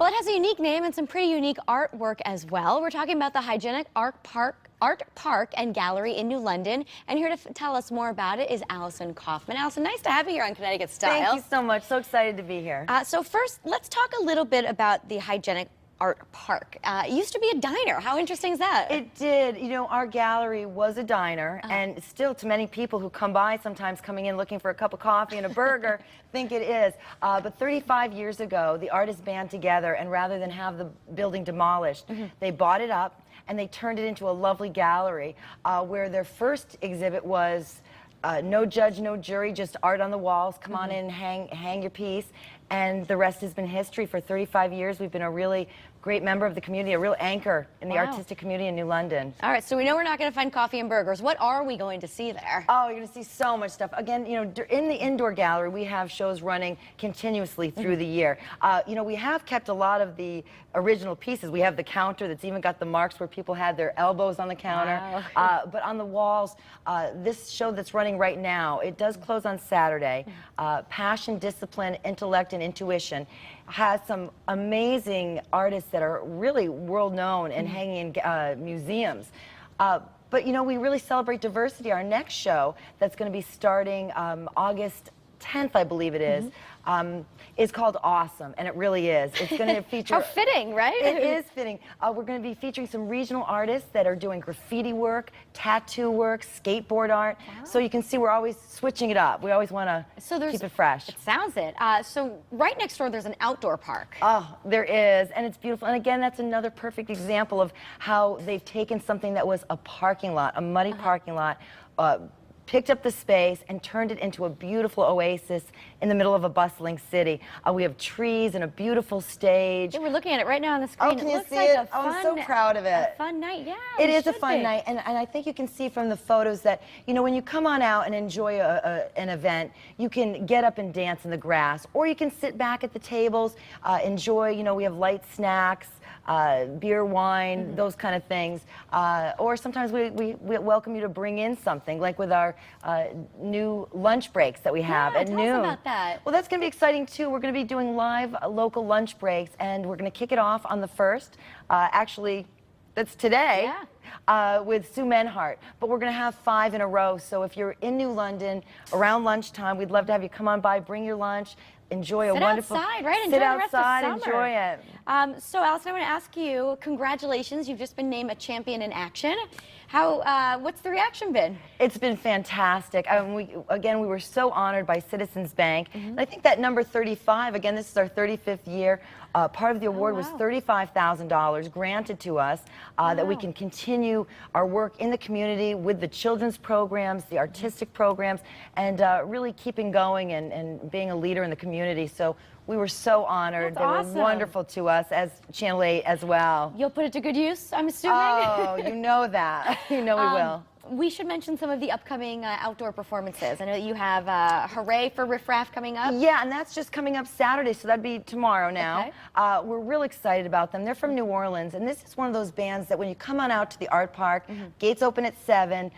Well, it has a unique name and some pretty unique artwork as well. We're talking about the Hygienic Art Park and Gallery in New London. And here to tell us more about it is Allison Kaufman. Allison, nice to have you here on Connecticut Styles. Thank you so much. So excited to be here. So first, let's talk a little bit about the Hygienic Art Park. It used to be a diner. How interesting is that? It did. You know, our gallery was a diner, and still to many people who come by, sometimes coming in looking for a cup of coffee and a burger, think it is. But 35 years ago, the artists band together, and rather than have the building demolished, they bought it up and they turned it into a lovely gallery where their first exhibit was no judge, no jury, just art on the walls. Come on in, hang your piece. And the rest has been history. For 35 years, we've been a really great member of the community, a real anchor in the artistic community in New London. All right, so we know we're not going to find coffee and burgers. What are we going to see there? Oh, you're going to see so much stuff. Again, you know, in the indoor gallery, we have shows running continuously through the year. You know, we have kept a lot of the original pieces. We have the counter that's even got the marks where people had their elbows on the counter. Wow. But on the walls, this show that's running right now, it does close on Saturday. Passion, Discipline, Intellect, and Intuition has some amazing artists that are really world known and hanging in museums. But you know, we really celebrate diversity. Our next show that's going to be starting August 10th, I believe it is called Awesome, and it really is. It's going to feature... How fitting, right? It is fitting. We're going to be featuring some regional artists that are doing graffiti work, tattoo work, skateboard art. Wow. So you can see we're always switching it up. We always want to keep it fresh. It sounds it. So right next door, there's an outdoor park. Oh, there is, and it's beautiful. And again, that's another perfect example of how they've taken something that was a parking lot, a muddy parking lot, picked up the space and turned it into a beautiful oasis in the middle of a bustling city. We have trees and a beautiful stage. Yeah, we're looking at it right now on the screen. Oh, can you see it? Oh, I'm so proud of it. A fun night, yeah. It is a fun night, and I think you can see from the photos that, you know, when you come on out and enjoy an event, you can get up and dance in the grass, or you can sit back at the tables, enjoy, you know, we have light snacks, beer, wine, those kind of things. Or sometimes we welcome you to bring in something, like with our new lunch breaks that we have at noon. Tell us about that. Well, that's going to be exciting too. We're going to be doing live local lunch breaks, and we're going to kick it off on the 1st. Actually, that's today. With Sue Menhart, but we're going to have 5 in a row. So if you're in New London around lunchtime, we'd love to have you come on by, bring your lunch, enjoy a wonderful... Sit outside, right? Enjoy the rest of summer. Enjoy it. So, Allison, I want to ask you, congratulations. You've just been named a champion in action. What's the reaction been? It's been fantastic. We were so honored by Citizens Bank. And I think that number 35, again, this is our 35th year. Part of the award was $35,000 granted to us that we can continue our work in the community with the children's programs, the artistic programs, and really keeping going and being a leader in the community. So we were so honored. They were wonderful to us as Channel 8 as well. You'll put it to good use, I'm assuming? Oh, you know that. You know we will. We should mention some of the upcoming outdoor performances. I know that you have Hooray for Riff Raff coming up. Yeah, and that's just coming up Saturday, so that'd be tomorrow now. Okay. We're real excited about them. They're from New Orleans, and this is one of those bands that when you come on out to the art park, gates open at 7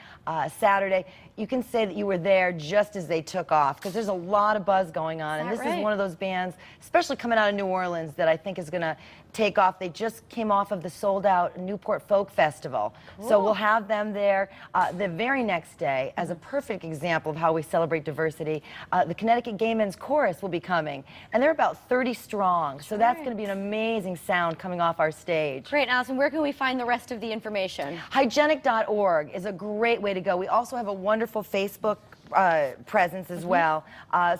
Saturday, you can say that you were there just as they took off, because there's a lot of buzz going on. And this is one of those bands, especially coming out of New Orleans, that I think is going to take off. They just came off of the sold-out Newport Folk Festival. Cool. So we'll have them there the very next day as a perfect example of how we celebrate diversity. The Connecticut Gay Men's Chorus will be coming, and they're about 30 strong. So that's going to be an amazing sound coming off our stage. Great, Allison. Where can we find the rest of the information? Hygienic.org is a great way to go. We also have a wonderful Facebook presence as well.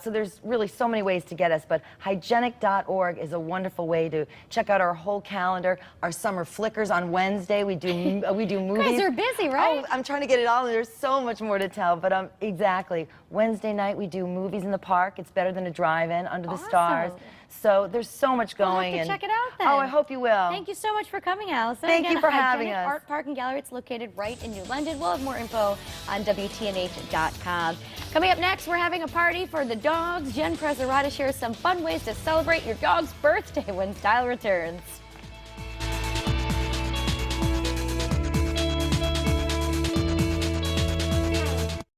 So there's really so many ways to get us, but hygienic.org is a wonderful way to check out our whole calendar. Our summer flickers on Wednesday. We do movies. You guys are busy, right? Oh, I'm trying to get it all. There's so much more to tell, but exactly. Wednesday night we do movies in the park. It's better than a drive-in, under the stars. So there's so much going. We'll have to check it out then. Oh, I hope you will. Thank you so much for coming, Allison. Thank you for having us. Art Park and Gallery. It's located right in New London. We'll have more info on WTNH.com. Coming up next, we're having a party for the dogs. Jen Preserata shares some fun ways to celebrate your dog's birthday when Style returns.